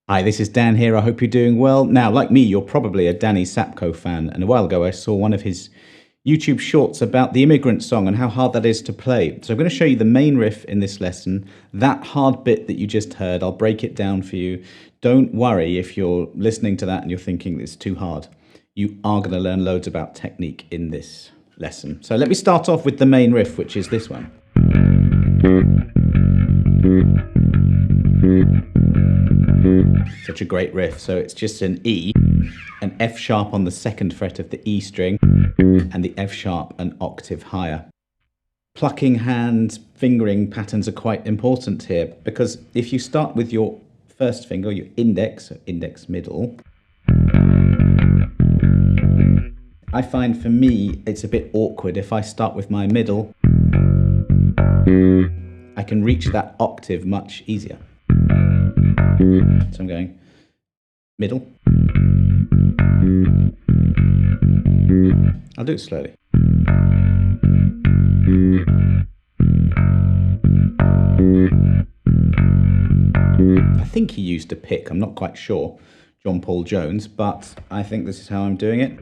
Hi, this is Dan here. I hope you're doing well. Now, like me, you're probably a Danny Sapko fan, and a while ago I saw one of his YouTube shorts about the Immigrant song and how hard that is to play. So I'm going to show you the main riff in this lesson. That hard bit that you just heard, I'll break it down for you. Don't worry if you're listening to that and you're thinking it's too hard. You are going to learn loads about technique in this lesson. So let me start off with the main riff, which is this one. Such a great riff. So it's just an E, an F sharp on the second fret of the E string, and the F sharp an octave higher. Plucking hand fingering patterns are quite important here, because if you start with your first finger, your index, so index middle, I find for me it's a bit awkward. If I start with my middle, I can reach that octave much easier. So I'm going middle. I'll do it slowly. I think he used a pick, I'm not quite sure, John Paul Jones, but I think this is how I'm doing it.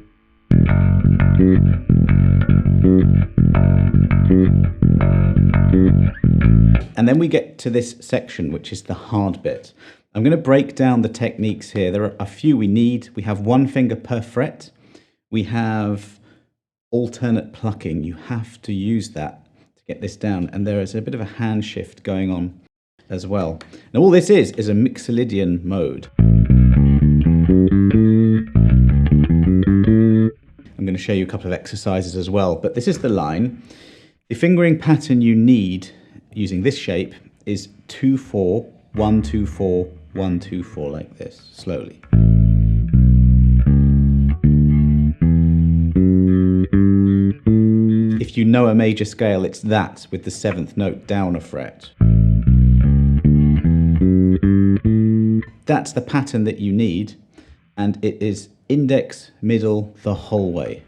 And then we get to this section, which is the hard bit. I'm going to break down the techniques here. There are a few we need. We have one finger per fret. We have alternate plucking. You have to use that to get this down. And there is a bit of a hand shift going on as well. Now all this is a Mixolydian mode. I'm going to show you a couple of exercises as well, but this is the line. The fingering pattern you need using this shape is 2-4, 1-2-4, 1-2-4, like this, slowly. If you know a major scale, it's that with the 7th note down a fret. That's the pattern that you need, and it is index, middle, the whole way.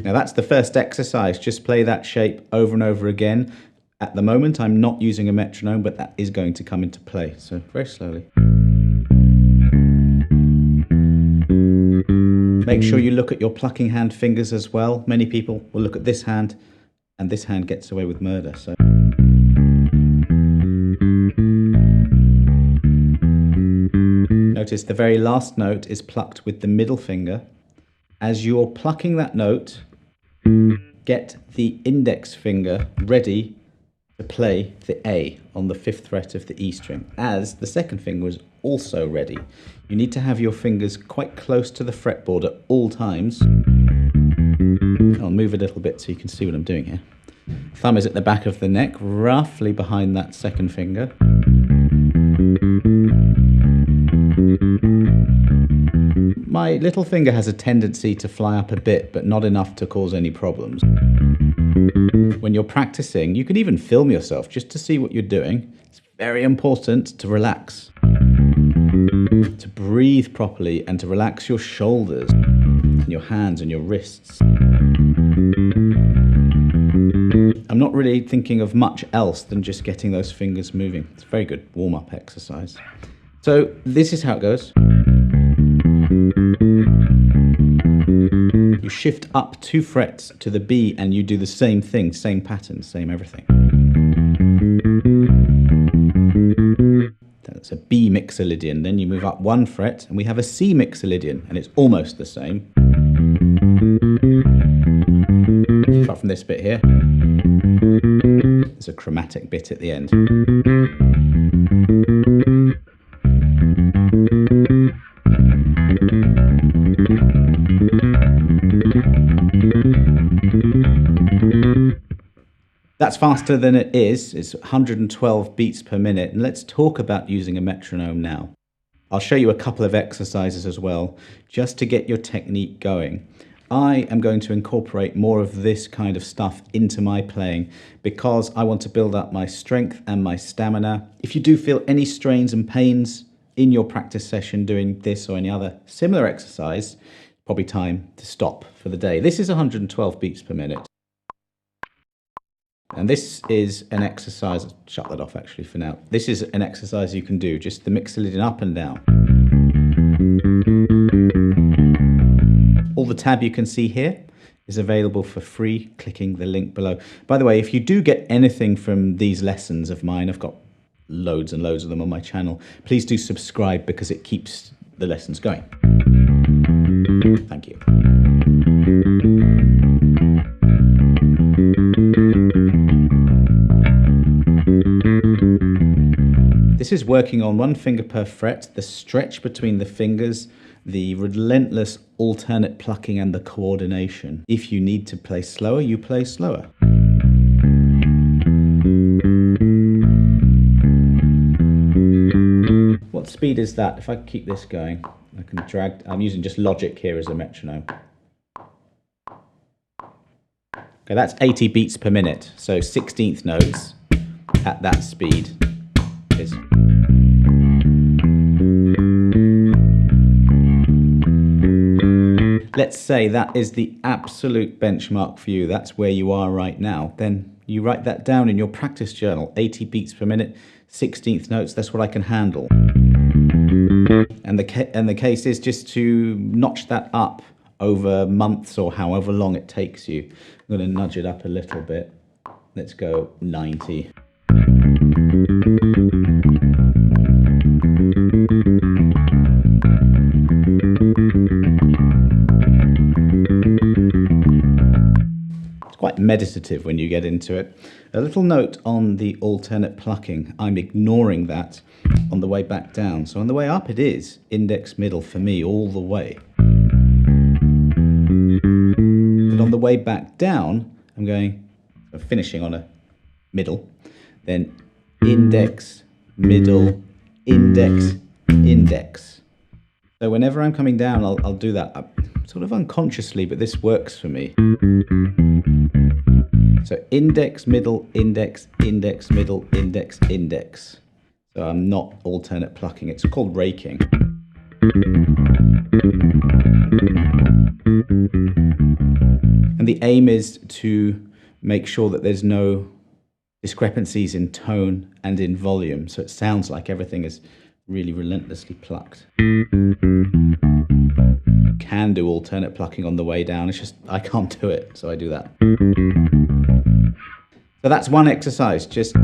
Now that's the first exercise. Just play that shape over and over again. At the moment, I'm not using a metronome, but that is going to come into play. So very slowly. Make sure you look at your plucking hand fingers as well. Many people will look at this hand, and this hand gets away with murder. So. Notice the very last note is plucked with the middle finger. As you're plucking that note, get the index finger ready to play the A on the 5th fret of the E string, as the second finger is also ready. You need to have your fingers quite close to the fretboard at all times. I'll move a little bit so you can see what I'm doing here. Thumb is at the back of the neck, roughly behind that second finger. My little finger has a tendency to fly up a bit, but not enough to cause any problems. When you're practicing, you can even film yourself just to see what you're doing. It's very important to relax, to breathe properly, and to relax your shoulders, and your hands and your wrists. I'm not really thinking of much else than just getting those fingers moving. It's a very good warm-up exercise. So this is how it goes. You shift up 2 frets to the B and you do the same thing, same pattern, same everything. That's a B Mixolydian. Then you move up 1 fret and we have a C Mixolydian, and it's almost the same. Apart from this bit here. There's a chromatic bit at the end. That's faster than it is. It's 112 beats per minute. And let's talk about using a metronome now. I'll show you a couple of exercises as well, just to get your technique going. I am going to incorporate more of this kind of stuff into my playing because I want to build up my strength and my stamina. If you do feel any strains and pains in your practice session doing this or any other similar exercise, probably time to stop for the day. This is 112 beats per minute. And this is an exercise, I'll shut that off actually for now. This is an exercise you can do, just the mixolydian up and down. All the tab you can see here is available for free, clicking the link below. By the way, if you do get anything from these lessons of mine, I've got loads and loads of them on my channel, please do subscribe because it keeps the lessons going. Thank you. This is working on one finger per fret, the stretch between the fingers, the relentless alternate plucking and the coordination. If you need to play slower, you play slower. What speed is that? If I keep this going, I can drag, I'm using just Logic here as a metronome. Okay, that's 80 beats per minute, so 16th notes at that speed is. Let's say that is the absolute benchmark for you, that's where you are right now. Then you write that down in your practice journal, 80 beats per minute, 16th notes, that's what I can handle. And the case is just to notch that up over months or however long it takes you. I'm going to nudge it up a little bit. Let's go 90. It's quite meditative when you get into it. A little note on the alternate plucking. I'm ignoring that on the way back down. So on the way up it is index middle for me all the way. But on the way back down, I'm finishing on a middle, then index, middle, index, index. So whenever I'm coming down, I'll do that sort of unconsciously, but this works for me. So index, middle, index, index, middle, index, index. So I'm not alternate plucking, it's called raking. And the aim is to make sure that there's no discrepancies in tone and in volume, so it sounds like everything is really relentlessly plucked. Can do alternate plucking on the way down, it's just I can't do it, so I do that. So that's one exercise, just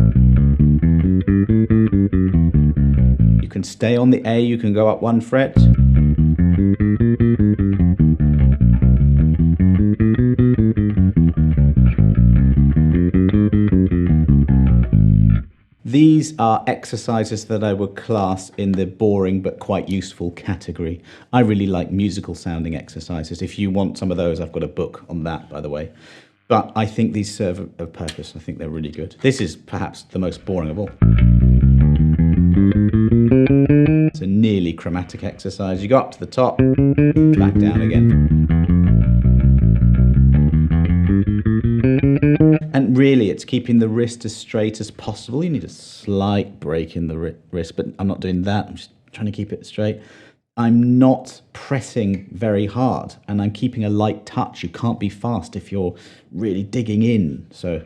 you can stay on the A, you can go up one fret. These are exercises that I would class in the boring but quite useful category. I really like musical sounding exercises. If you want some of those, I've got a book on that, by the way. But I think these serve a purpose. I think they're really good. This is perhaps the most boring of all. It's a nearly chromatic exercise. You go up to the top, back down again. And really, it's keeping the wrist as straight as possible. You need a slight break in the wrist, but I'm not doing that. I'm just trying to keep it straight. I'm not pressing very hard, and I'm keeping a light touch. You can't be fast if you're really digging in. So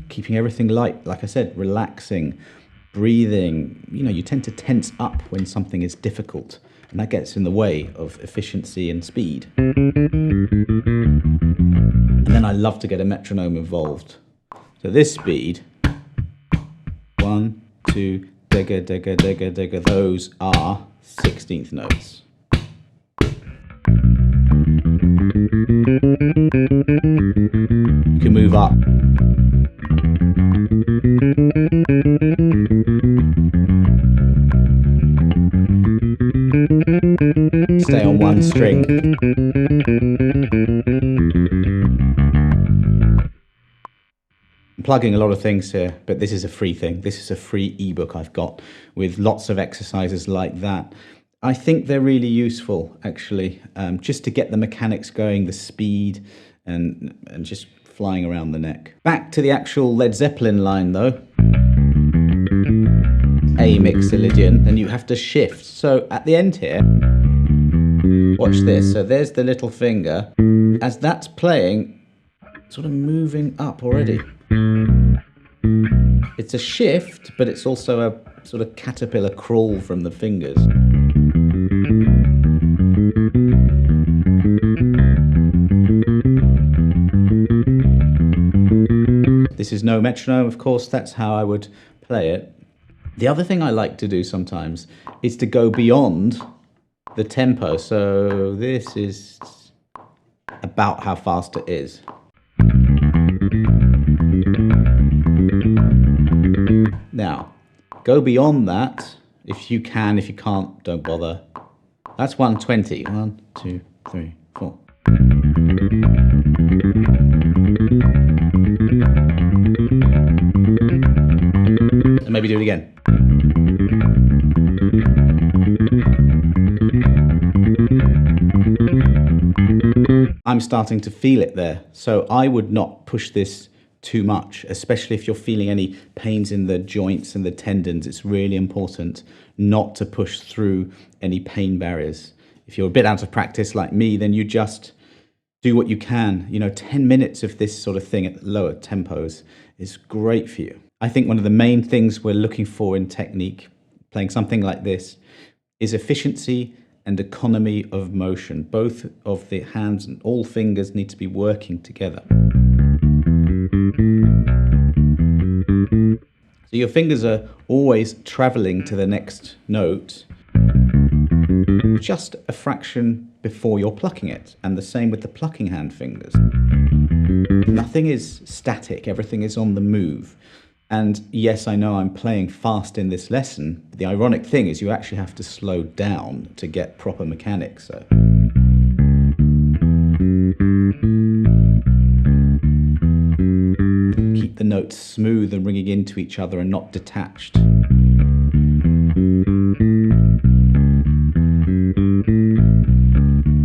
keeping everything light, like I said, relaxing, breathing. You know, you tend to tense up when something is difficult, and that gets in the way of efficiency and speed. And then I love to get a metronome involved. So this speed, 1, 2, digga, digga, digga, digga, those are 16th notes. You can move up. Stay on one string. I'm plugging a lot of things here, but this is a free thing. This is a free ebook I've got with lots of exercises like that. I think they're really useful, actually, just to get the mechanics going, the speed, and just flying around the neck. Back to the actual Led Zeppelin line, though. A mixolydian, and you have to shift. So at the end here, Watch this. So there's the little finger. As that's playing, sort of moving up already. It's a shift, but it's also a sort of caterpillar crawl from the fingers. This is no metronome, of course, that's how I would play it. The other thing I like to do sometimes is to go beyond the tempo. So this is about how fast it is. Now, go beyond that if you can. If you can't, don't bother. That's 120. 1, 2, 3, 4. And maybe do it again. I'm starting to feel it there, so I would not push this too much, especially if you're feeling any pains in the joints and the tendons. It's really important not to push through any pain barriers. If you're a bit out of practice like me, then you just do what you can. 10 minutes of this sort of thing at lower tempos is great for you. I think one of the main things we're looking for in technique, playing something like this, is efficiency and economy of motion. Both of the hands and all fingers need to be working together. So your fingers are always traveling to the next note, just a fraction before you're plucking it, and the same with the plucking hand fingers. Nothing is static, everything is on the move. And yes, I know I'm playing fast in this lesson, but the ironic thing is you actually have to slow down to get proper mechanics. So. Keep the notes smooth and ringing into each other and not detached. You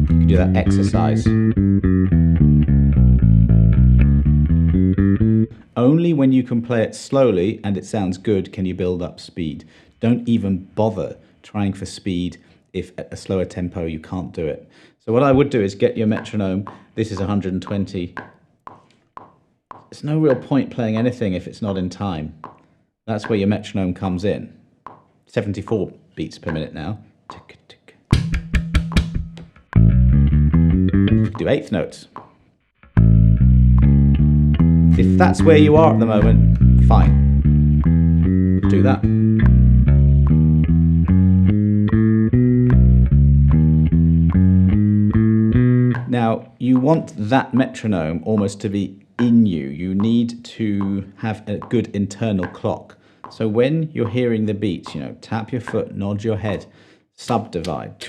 can do that exercise. Only when you can play it slowly and it sounds good can you build up speed. Don't even bother trying for speed if at a slower tempo you can't do it. So what I would do is get your metronome. This is 120. There's no real point playing anything if it's not in time. That's where your metronome comes in. 74 beats per minute now. Tick, tick. Do eighth notes. If that's where you are at the moment, fine. Do that. Now, you want that metronome almost to be in you. You need to have a good internal clock. So when you're hearing the beats, tap your foot, nod your head, subdivide.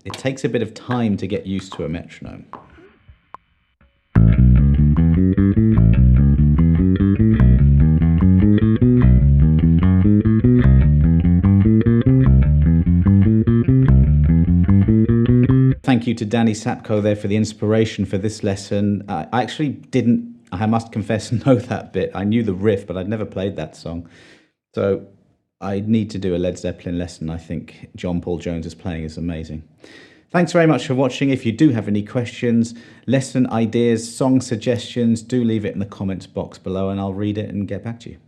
It takes a bit of time to get used to a metronome. Thank you to Danny Sapko there for the inspiration for this lesson. I actually didn't, I must confess, know that bit. I knew the riff, but I'd never played that song. So I need to do a Led Zeppelin lesson. I think John Paul Jones' playing is amazing. Thanks very much for watching. If you do have any questions, lesson ideas, song suggestions, do leave it in the comments box below and I'll read it and get back to you.